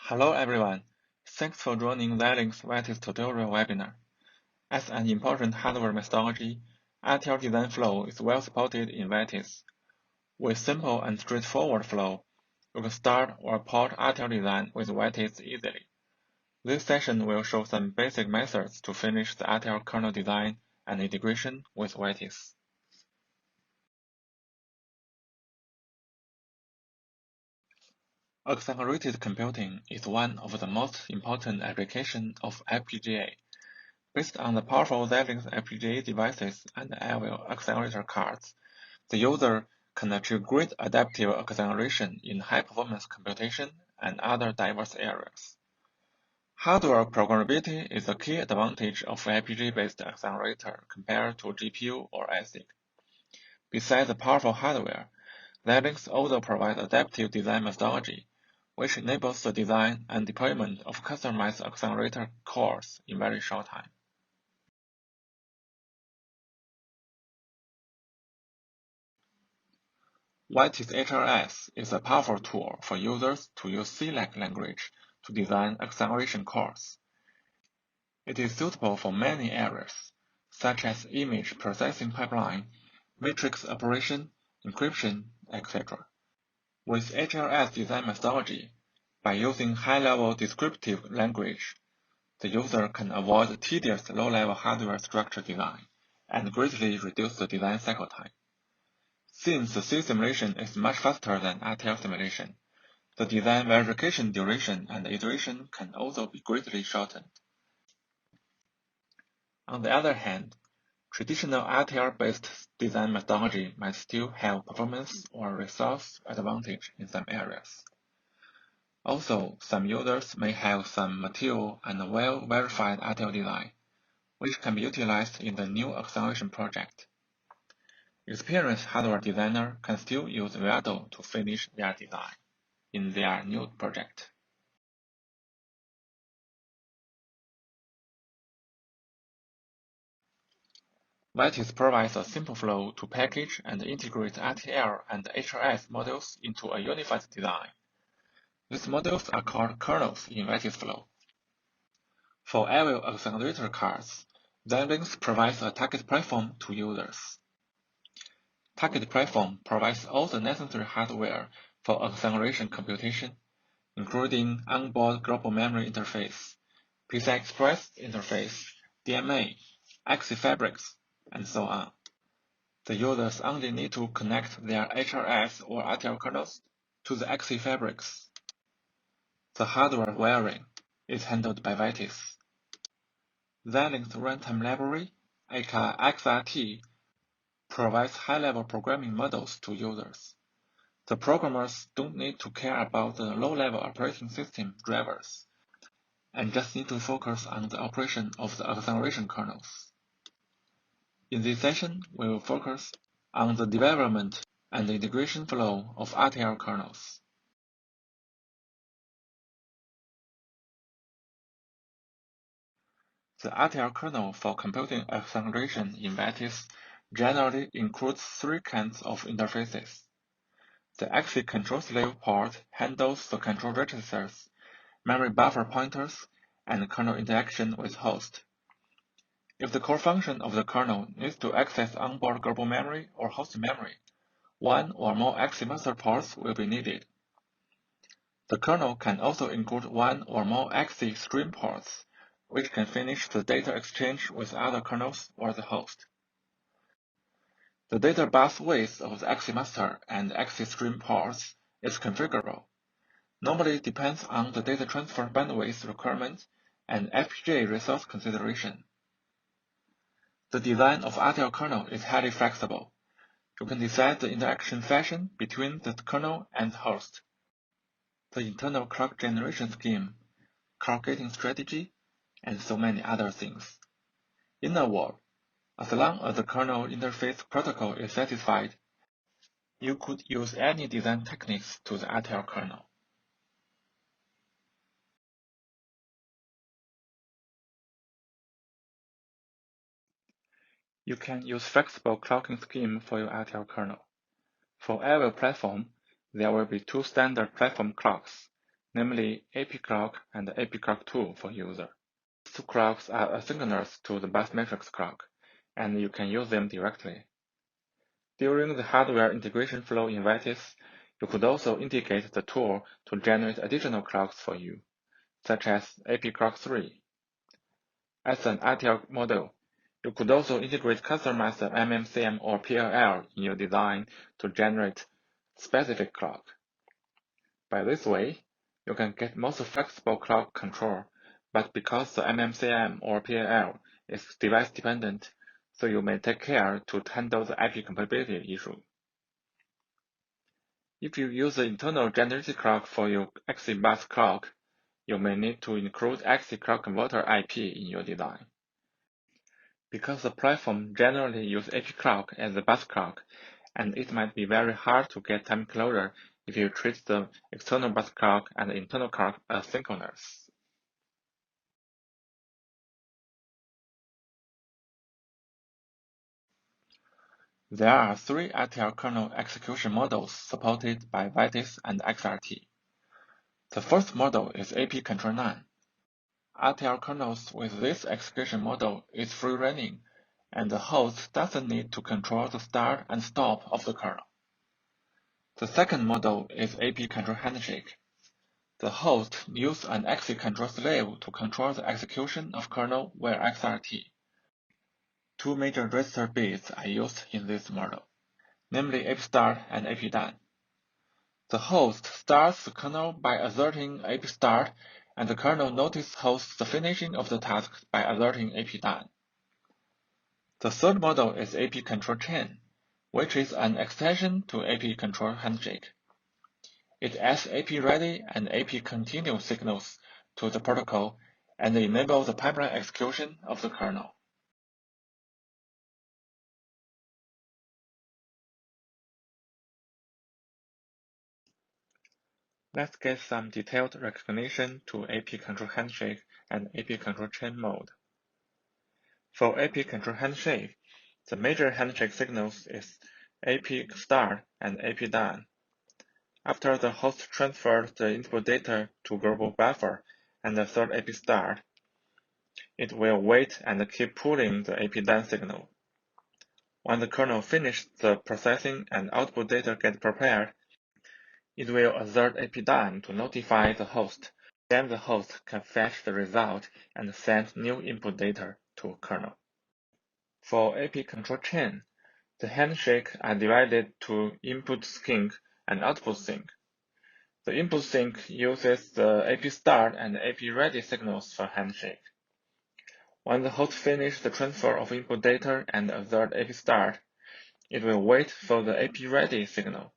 Hello everyone, thanks for joining Xilinx Vitis tutorial webinar. As an important hardware methodology, RTL design flow is well supported in Vitis. With simple and straightforward flow, you can start or port RTL design with Vitis easily. This session will show some basic methods to finish the RTL kernel design and integration with Vitis. Accelerated computing is one of the most important applications of FPGA. Based on the powerful Xilinx FPGA devices and I/O accelerator cards, the user can achieve great adaptive acceleration in high-performance computation and other diverse areas. Hardware programmability is a key advantage of FPGA-based accelerator compared to GPU or ASIC. Besides the powerful hardware, Xilinx also provides adaptive design methodology, which enables the design and deployment of customized accelerator cores in very short time. Vitis HRS is a powerful tool for users to use C-like language to design acceleration cores. It is suitable for many areas, such as image processing pipeline, matrix operation, encryption, etc. With HRS design methodology, by using high-level descriptive language, the user can avoid tedious low-level hardware structure design and greatly reduce the design cycle time. Since the C simulation is much faster than RTL simulation, the design verification duration and iteration can also be greatly shortened. On the other hand, traditional RTL-based design methodology might still have performance or resource advantage in some areas. Also, some users may have some mature and well-verified RTL design, which can be utilized in the new acceleration project. Experienced hardware designer can still use Vivido to finish their design in their new project. Vitis provides a simple flow to package and integrate RTL and HRS modules into a unified design. These modules are called kernels in Vitis Flow. For I/O accelerator cards, Xilinx provides a target platform to users. Target platform provides all the necessary hardware for acceleration computation, including onboard global memory interface, PCI Express interface, DMA, XC fabrics, and so on. The users only need to connect their HRS or RTL kernels to the XC fabrics. The hardware wiring is handled by Vitis. Xilinx runtime library, aka XRT, provides high-level programming models to users. The programmers don't need to care about the low-level operating system drivers, and just need to focus on the operation of the acceleration kernels. In this session, we will focus on the development and integration flow of RTL kernels. The RTL kernel for computing acceleration in Vitis generally includes three kinds of interfaces. The XC control slave port handles the control registers, memory buffer pointers, and kernel interaction with host. If the core function of the kernel needs to access onboard global memory or host memory, one or more XC master ports will be needed. The kernel can also include one or more XC stream ports, which can finish the data exchange with other kernels or the host. The data bus width of the XC master and XC stream ports is configurable. Normally depends on the data transfer bandwidth requirement and FPGA resource consideration. The design of RTL kernel is highly flexible. You can decide the interaction fashion between the kernel and the host, the internal clock generation scheme, clock gating strategy, and so many other things. In a word, as long as the kernel interface protocol is satisfied, you could use any design techniques to the RTL kernel. You can use flexible clocking scheme for your RTL kernel. For every platform, there will be two standard platform clocks, namely AP clock and AP clock 2 for user. These two clocks are asynchronous to the bus matrix clock, and you can use them directly. During the hardware integration flow in Vitis, you could also indicate the tool to generate additional clocks for you, such as AP clock 3. As an RTL model, you could also integrate customized MMCM or PLL in your design to generate specific clock. By this way, you can get most flexible clock control, but because the MMCM or PLL is device dependent, so you may take care to handle the IP compatibility issue. If you use the internal generated clock for your XC bus clock, you may need to include XC clock converter IP in your design. Because the platform generally uses AP clock as the bus clock, and it might be very hard to get time closure if you treat the external bus clock and the internal clock as synchronous. There are three RTL kernel execution models supported by Vitis and XRT. The first model is AP Control 9. RTL kernels with this execution model is free-running, and the host doesn't need to control the start and stop of the kernel. The second model is AP Control Handshake. The host uses an XC control slave to control the execution of kernel via XRT. Two major register bits are used in this model, namely AP start and AP done. The host starts the kernel by asserting AP start, and the kernel notice hosts the finishing of the task by asserting AP done. The third model is AP control chain, which is an extension to AP control handshake. It adds AP ready and AP continue signals to the protocol and enables the pipeline execution of the kernel. Let's get some detailed recognition to AP control handshake and AP control chain mode. For AP control handshake, the major handshake signals is AP start and AP done. After the host transfers the input data to global buffer and the third AP start, it will wait and keep pulling the AP done signal. When the kernel finishes the processing and output data get prepared, it will assert AP done to notify the host. Then the host can fetch the result and send new input data to kernel. For AP control chain, the handshakes are divided to input sync and output sync. The input sync uses the AP start and AP ready signals for handshake. When the host finishes the transfer of input data and assert AP start, it will wait for the AP ready signal.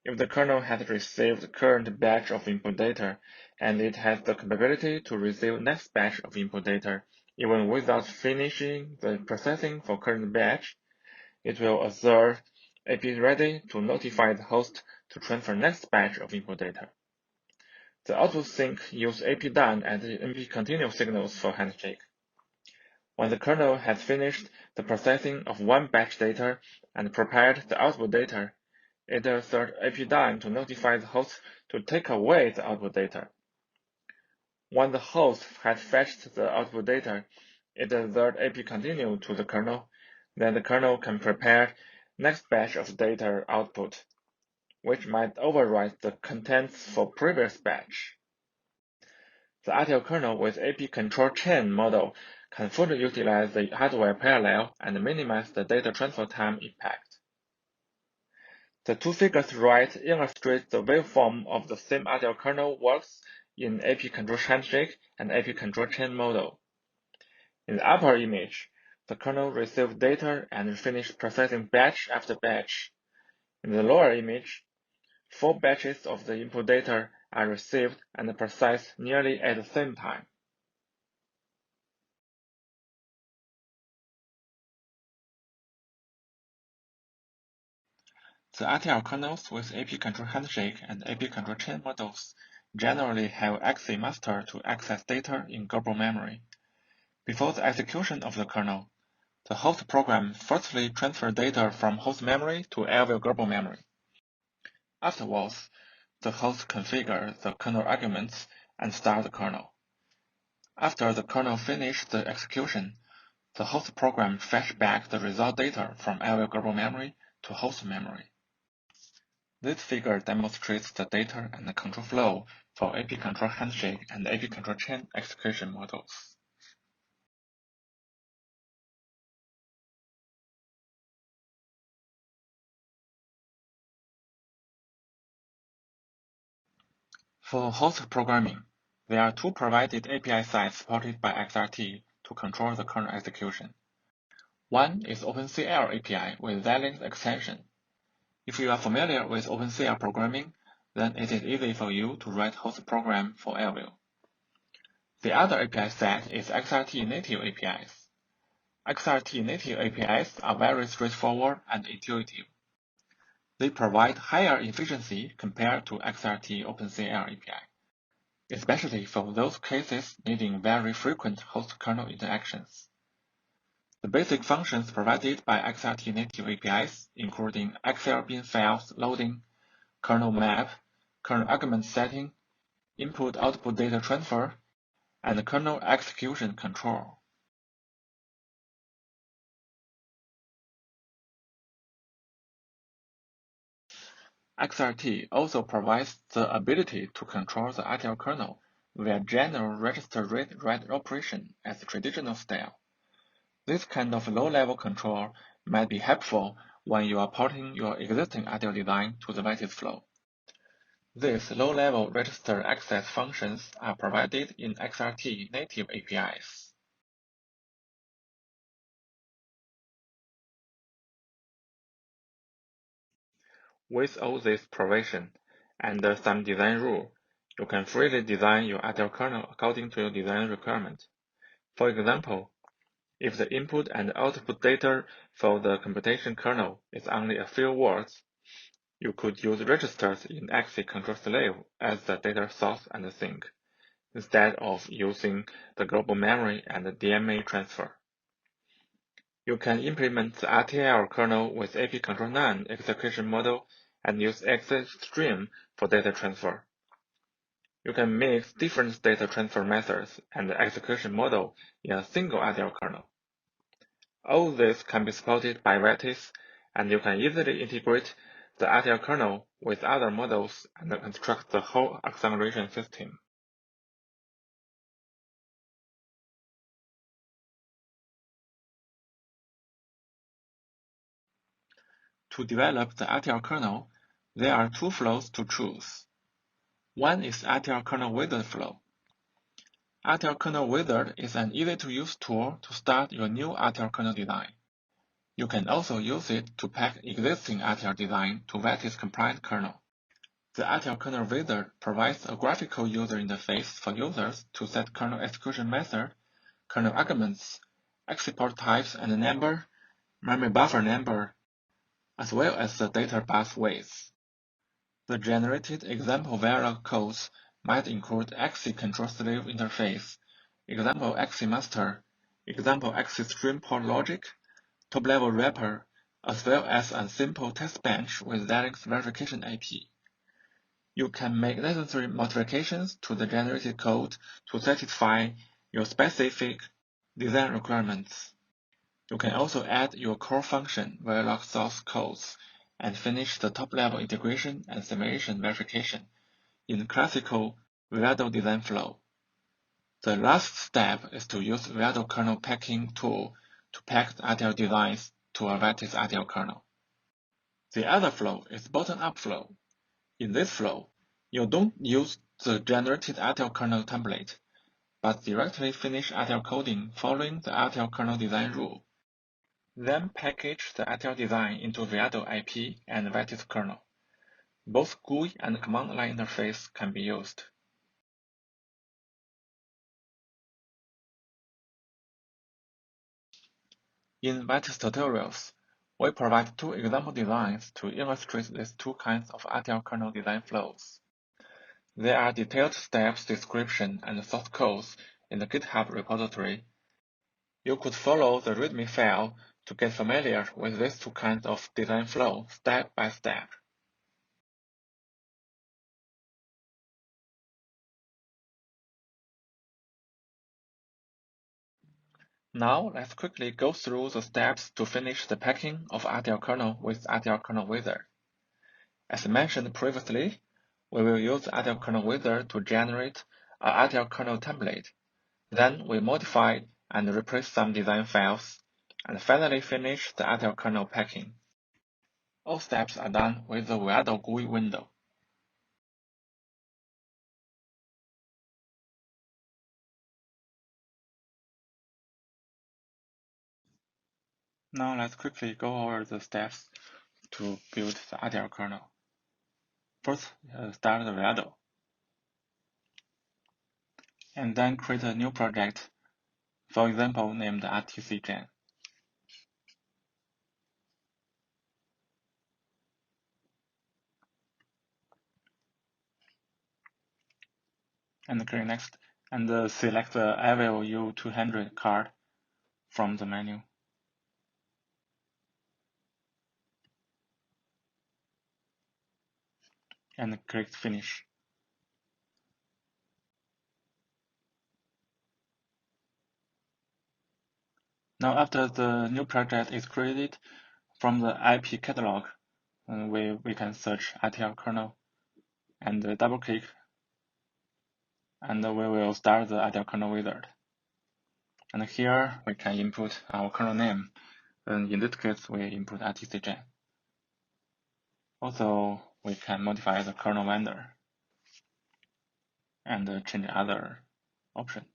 If the kernel has received the current batch of input data, and it has the capability to receive next batch of input data, even without finishing the processing for current batch, it will assert AP ready to notify the host to transfer next batch of input data. The output sync uses AP done and AP continue signals for handshake. When the kernel has finished the processing of one batch data and prepared the output data, it asserts AP done to notify the host to take away the output data. When the host has fetched the output data, it asserts AP continue to the kernel. Then the kernel can prepare next batch of data output, which might overwrite the contents for previous batch. The RTL kernel with AP control chain model can fully utilize the hardware parallel and minimize the data transfer time impact. The two figures right illustrate the waveform of the same RTL kernel works in AP control handshake and AP control chain model. In the upper image, the kernel receives data and finishes processing batch after batch. In the lower image, 4 batches of the input data are received and processed nearly at the same time. The RTL kernels with AP control handshake and AP control chain models generally have XC master to access data in global memory. Before the execution of the kernel, the host program firstly transfers data from host memory to Lville global memory. Afterwards, The host configures the kernel arguments and starts the kernel. After the kernel finishes the execution, the host program fetches back the result data from LL global memory to host memory. This figure demonstrates the data and the control flow for AP control handshake and AP control chain execution models. For host programming, there are two provided API sites supported by XRT to control the kernel execution. One is OpenCL API with Xilinx extension. If you are familiar with OpenCL programming, then it is easy for you to write host program for Lview. The other API set is XRT native APIs. XRT native APIs are very straightforward and intuitive. They provide higher efficiency compared to XRT OpenCL API, especially for those cases needing very frequent host-kernel interactions. The basic functions provided by XRT native APIs, including Excel bin files loading, kernel map, kernel argument setting, input-output data transfer, and kernel execution control. XRT also provides the ability to control the RTL kernel via general register read-write operation as traditional style. This kind of low-level control might be helpful when you are porting your existing RTL design to the Vitis Flow. These low-level register access functions are provided in XRT native APIs. With all this provision and some design rule, you can freely design your RTL kernel according to your design requirement. For example, if the input and output data for the computation kernel is only a few words, you could use registers in XC control slave as the data source and sink, instead of using the global memory and the DMA transfer. You can implement the RTL kernel with AP control 9 execution model and use exit stream for data transfer. You can mix different data transfer methods and the execution model in a single RTL kernel. All this can be supported by Vitis, and you can easily integrate the RTL kernel with other models and construct the whole acceleration system. To develop the RTL kernel, there are two flows to choose. One is RTL kernel wizard flow. RTL kernel wizard is an easy-to-use tool to start your new RTL kernel design. You can also use it to pack existing RTL design to Vitis compliant kernel. The RTL kernel wizard provides a graphical user interface for users to set kernel execution method, kernel arguments, export types and number, memory buffer number, as well as the data bus weights. The generated example Verilog codes might include XC control slave interface, example XC master, example XC stream port logic, top-level wrapper, as well as a simple test bench with Xilinx verification IP. You can make necessary modifications to the generated code to satisfy your specific design requirements. You can also add your core function Verilog source codes and finish the top-level integration and simulation verification in classical Vivido design flow. The last step is to use Vivido kernel packing tool to pack the RTL designs to a Vitis RTL kernel. The other flow is bottom-up flow. In this flow, you don't use the generated RTL kernel template, but directly finish RTL coding following the RTL kernel design rule. Then package the RTL design into Vivido IP and Vitis kernel. Both GUI and command line interface can be used. In Vitis tutorials, we provide two example designs to illustrate these two kinds of RTL kernel design flows. There are detailed steps description and source codes in the GitHub repository. You could follow the README file to get familiar with these two kinds of design flow step by step. Now let's quickly go through the steps to finish the packing of RTL Kernel with RTL Kernel Wizard. As mentioned previously, we will use RTL Kernel Wizard to generate a RTL Kernel template. Then we modify and replace some design files, and finally finish the RTL Kernel packing. All steps are done with the Vivido GUI window. Now let's quickly go over the steps to build the RTL kernel. First, start the Vivido, and then create a new project, for example named RTCGen. And click Next, and select the Avil U200 card from the menu. And click Finish. Now after the new project is created, from the IP catalog, we can search RTL kernel and double click, and we will start the RTL kernel wizard. And here we can input our kernel name, and in this case we input RTCGen. Also, we can modify the kernel vendor and change other options.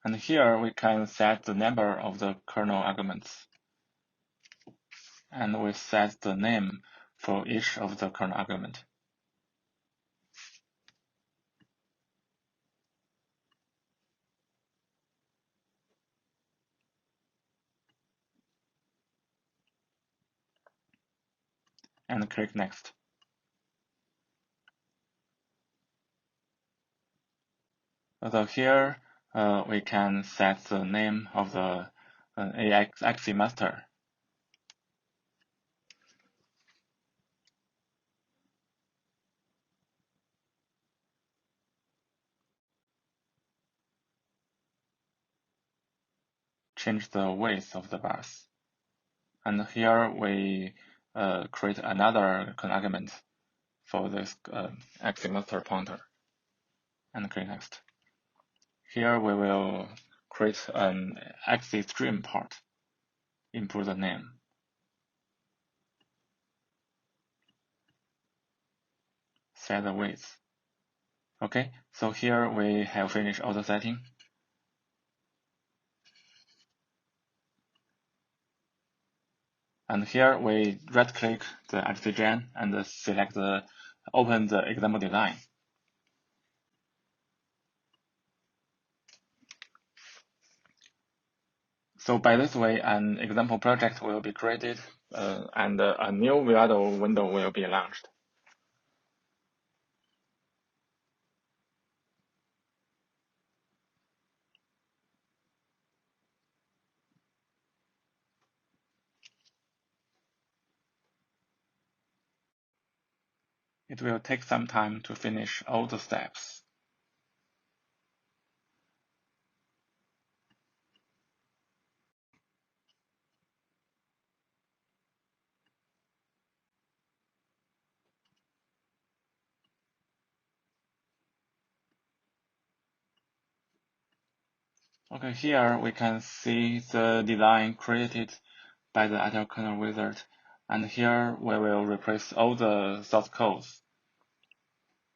And here we can set the number of the kernel arguments, and we set the name for each of the kernel argument. And click Next. So here we can set the name of the AXE master. Change the width of the bars. And here we create another argument for this AXE master pointer. And click Next. Here we will create an AXE stream part. Input the name. Set the width. Okay, so here we have finished all the setting. And here we right-click the RTCGen and select open the example design. So by this way, an example project will be created and a new Vivido window will be launched. It will take some time to finish all the steps. Okay, here we can see the design created by the RTL kernel wizard, and here we will replace all the source codes.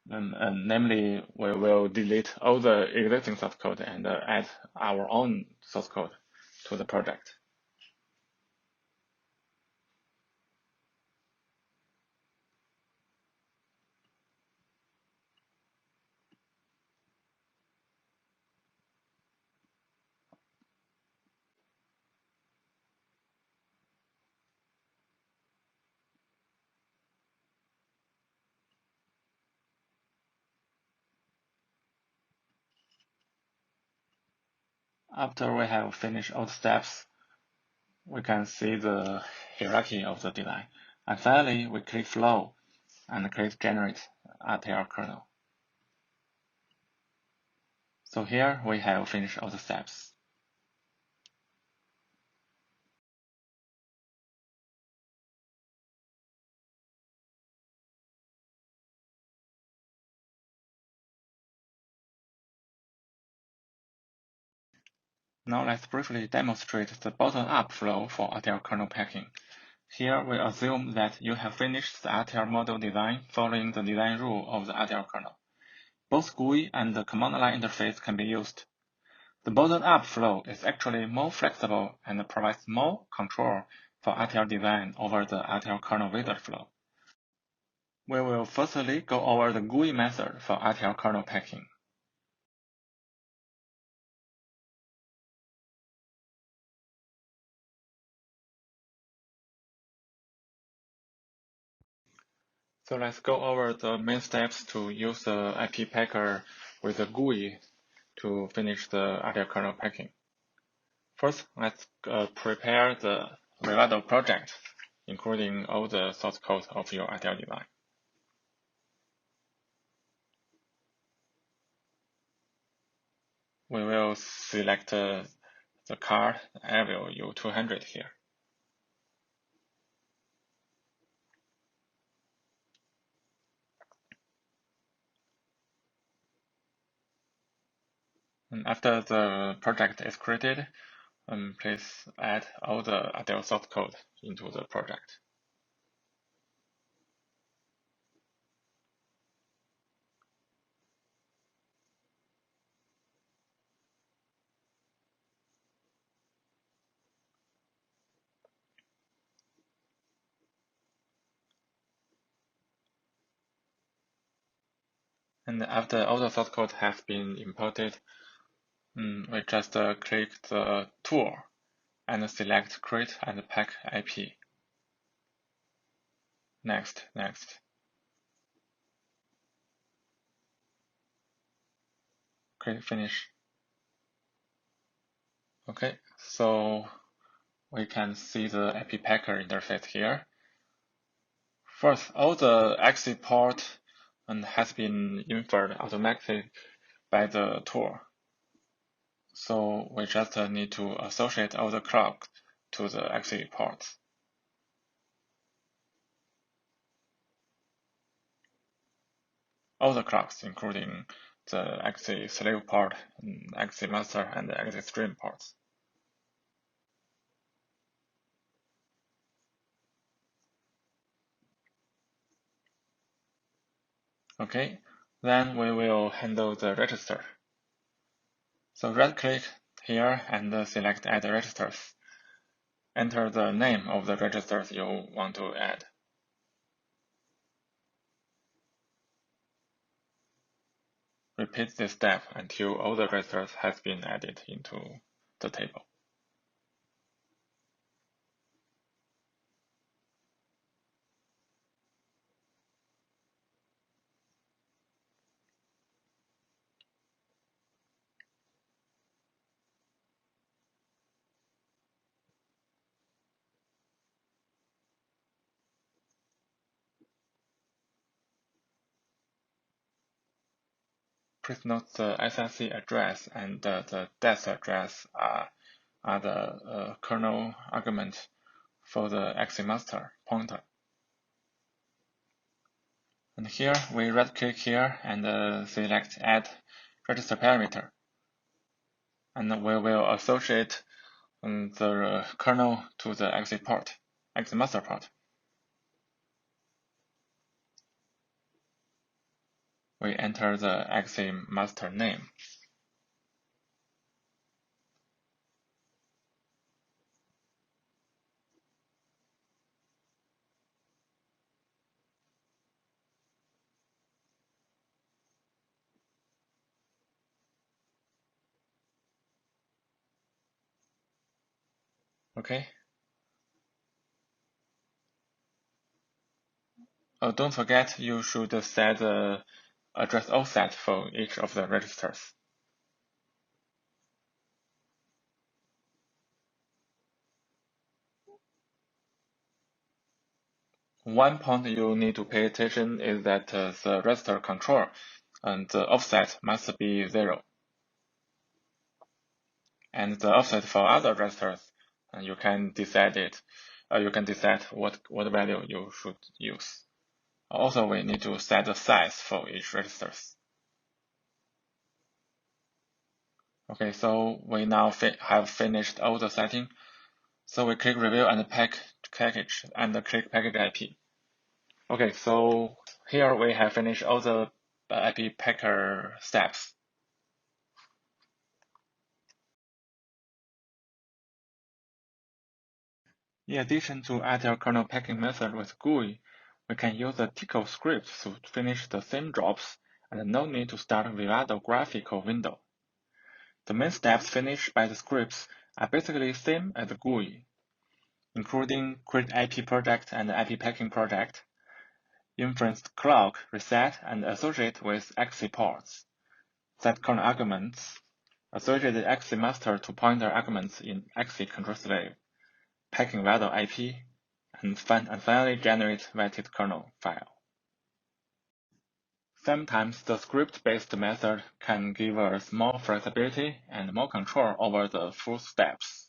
Namely, we will delete all the existing source code and add our own source code to the project. After we have finished all the steps, we can see the hierarchy of the design. And finally, we click Flow and click Generate RTL kernel. So here we have finished all the steps. Now let's briefly demonstrate the bottom-up flow for RTL kernel packing. Here we assume that you have finished the RTL model design following the design rule of the RTL kernel. Both GUI and the command line interface can be used. The bottom-up flow is actually more flexible and provides more control for RTL design over the RTL kernel wizard flow. We will firstly go over the GUI method for RTL kernel packing. So let's go over the main steps to use the IP packer with the GUI to finish the RTL kernel packing. First, let's prepare the Vivido project, including all the source code of your RTL design. We will select the card Avil U200 here. And after the project is created, please add all the RTL source code into the project. And after all the source code has been imported, we just click the tool and select Create and Pack IP. Next. Click Finish. Okay, so we can see the IP packer interface here. First, all the exit port has been inferred automatically by the tool. So we just need to associate all the clocks to the exit ports. All the clocks, including the exit slave port, exit master, and the exit stream ports. Okay, then we will handle the register. So right-click here and select Add Registers. Enter the name of the registers you want to add. Repeat this step until all the registers have been added into the table. Please note the SRC address and the desk address are the kernel argument for the exit master pointer. And here we right-click here and select Add Register Parameter. And we will associate the kernel to the exit master port. We enter the exit master name. Okay. Don't forget you should set the address offset for each of the registers. One point you need to pay attention is that the register control and the offset must be 0. And the offset for other registers, you can decide it. You can decide what value you should use. Also, we need to set the size for each registers. Okay, so we now have finished all the setting. So we click review and package and click package IP. Okay, so here we have finished all the IP packer steps. In addition to RTL kernel packing method with GUI, we can use the Tickle script to finish the same jobs and no need to start Vivido graphical window. The main steps finished by the scripts are basically same as the GUI, including create IP project and IP packing project, inference clock, reset, and associate with XC ports, set kernel arguments, associate the XC master to pointer arguments in XC control slave, packing value IP, and finally generate Vitis kernel file. Sometimes the script-based method can give us more flexibility and more control over the full steps.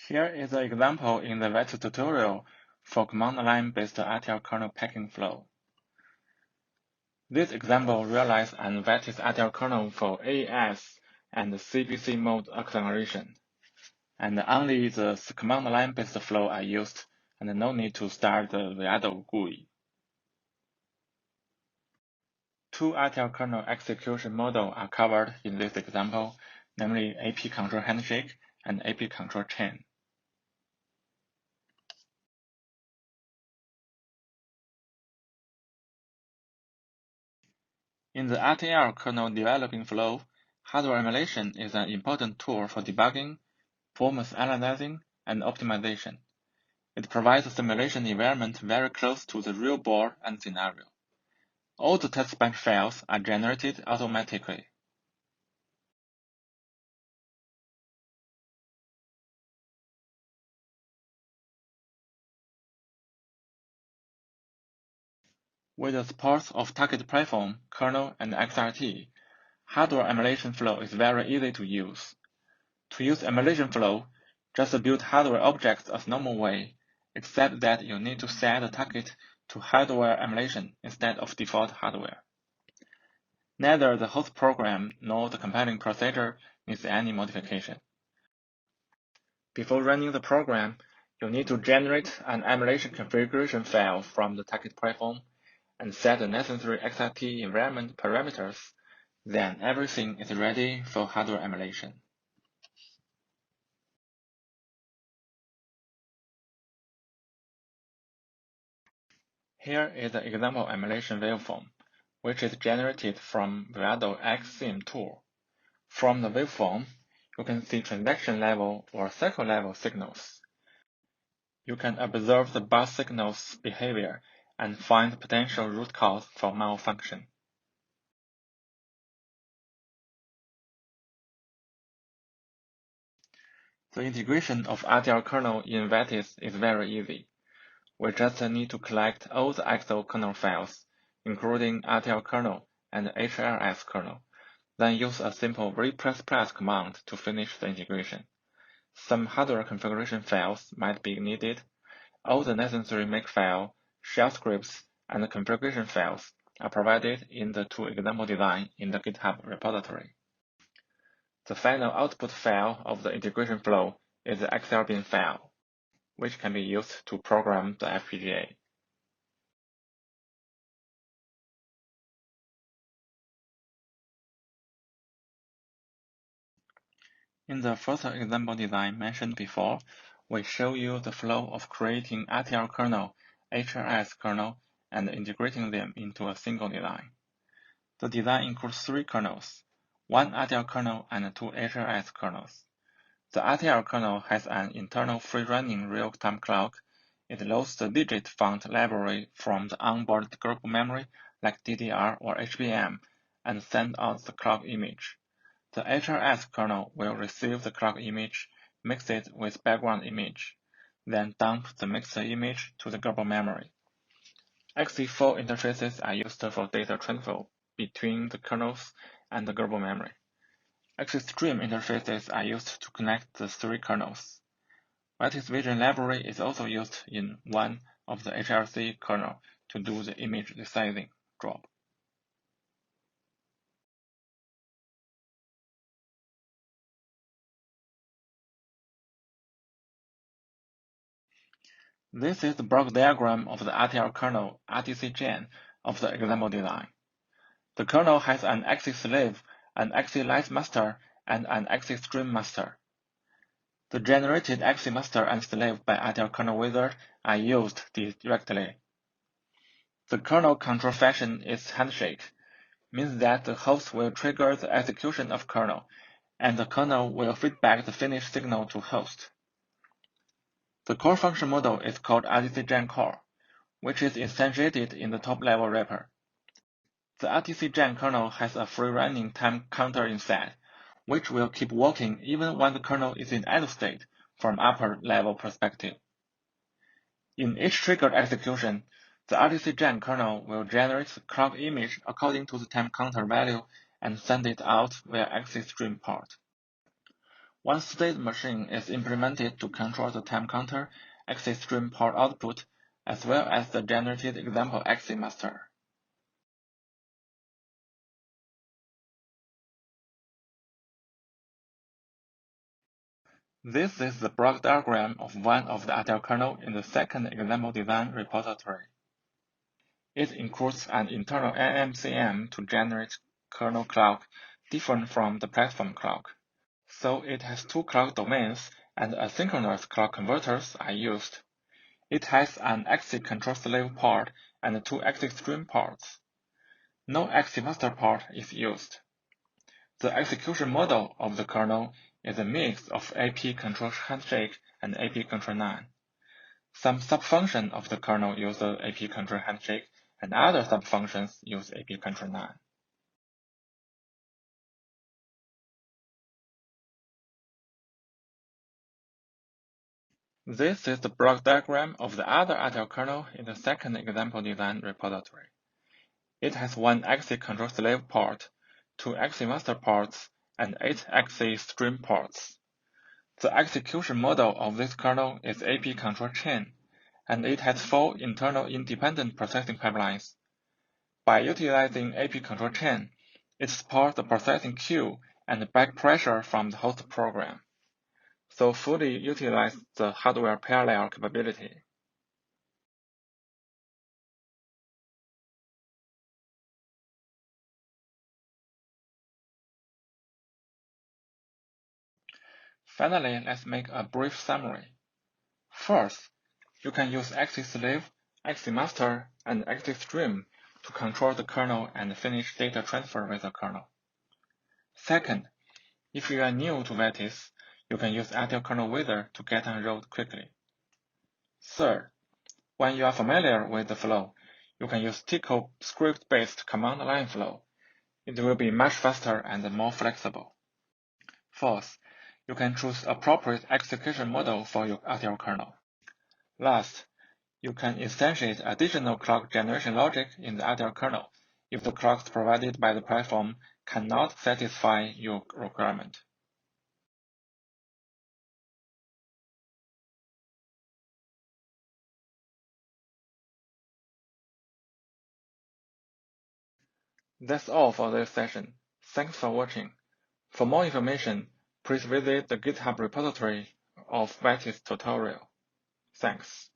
Here is an example in the Vitis tutorial for command line-based RTL kernel packing flow. This example realizes an Vitis RTL kernel for AES and CBC mode acceleration, and only the command line-based flow are used, and no need to start the Vivido GUI. Two RTL kernel execution models are covered in this example, namely AP control handshake and AP control chain. In the RTL kernel developing flow, hardware emulation is an important tool for debugging, performance analyzing, and optimization. It provides a simulation environment very close to the real board and scenario. All the test bench files are generated automatically. With the support of target platform, kernel, and XRT, hardware emulation flow is very easy to use. To use emulation flow, just build hardware objects as normal way, except that you need to set the target to hardware emulation instead of default hardware. Neither the host program nor the compiling procedure needs any modification. Before running the program, you need to generate an emulation configuration file from the target platform and set the necessary XRT environment parameters. Then everything is ready for hardware emulation. Here is an example emulation waveform, which is generated from Vivido XSim tool. From the waveform, you can see transaction level or cycle level signals. You can observe the bus signal's behavior and find potential root cause for malfunction. The integration of RTL kernel in Vitis is very easy. We just need to collect all the XO kernel files, including RTL kernel and HLS kernel, then use a simple v++ command to finish the integration. Some hardware configuration files might be needed. All the necessary makefile, shell scripts, and configuration files are provided in the two example design in the GitHub repository. The final output file of the integration flow is the Excel bin file, which can be used to program the FPGA. In the first example design mentioned before, we show you the flow of creating RTL kernel, HLS kernel, and integrating them into a single design. The design includes three kernels, one RTL kernel and two HLS kernels. The RTL kernel has an internal free-running real-time clock. It loads the digit font library from the onboard global memory like DDR or HBM and sends out the clock image. The HLS kernel will receive the clock image, mix it with background image, then dump the mixed image to the global memory. XC4 interfaces are used for data transfer between the kernels and the global memory. XCstream interfaces are used to connect the three kernels. Vitis Vision library is also used in one of the HRC kernel to do the image resizing job. This is the block diagram of the RTL kernel RTC gen of the example design. The kernel has an axis slave, an axis light master, and an axis stream master. The generated axis master and slave by RTL kernel wizard are used directly. The kernel control function is handshake, means that the host will trigger the execution of kernel, and the kernel will feedback the finished signal to host. The core function model is called RTC-Gen core, which is instantiated in the top-level wrapper. The RTC-Gen kernel has a free-running time counter inside, which will keep working even when the kernel is in idle state from upper-level perspective. In each triggered execution, the RTC-Gen kernel will generate the clock image according to the time counter value and send it out via axis stream port. One state machine is implemented to control the time counter, axis stream port output, as well as the generated example axis master. This is the block diagram of one of the RTL kernel in the second example design repository. It includes an internal NMCM to generate kernel clock different from the platform clock. So it has two clock domains and asynchronous clock converters are used. It has an axis control slave port and two axis stream ports. No axis master port is used. The execution model of the kernel is a mix of AP control handshake and AP control 9. Some subfunctions of the kernel use the AP control handshake, and other subfunctions use AP control 9. This is the block diagram of the other RTL kernel in the second example design repository. It has one axis control slave port, two axis master ports, and 8 axis stream ports. The execution model of this kernel is AP control chain, and it has 4 internal independent processing pipelines. By utilizing AP control chain, it supports the processing queue and back pressure from the host program, so fully utilize the hardware parallel capability. Finally, let's make a brief summary. First, you can use axis slave, axis master, and axis stream to control the kernel and finish data transfer with the kernel. Second, if you are new to Vitis, you can use RTL kernel wizard to get enrolled quickly. Third, when you are familiar with the flow, you can use Tico script-based command line flow. It will be much faster and more flexible. Fourth, you can choose appropriate execution model for your RTL kernel. Last, you can instantiate additional clock generation logic in the RTL kernel if the clocks provided by the platform cannot satisfy your requirement. That's all for this session. Thanks for watching. For more information, please visit the GitHub repository of Vitis tutorial. Thanks.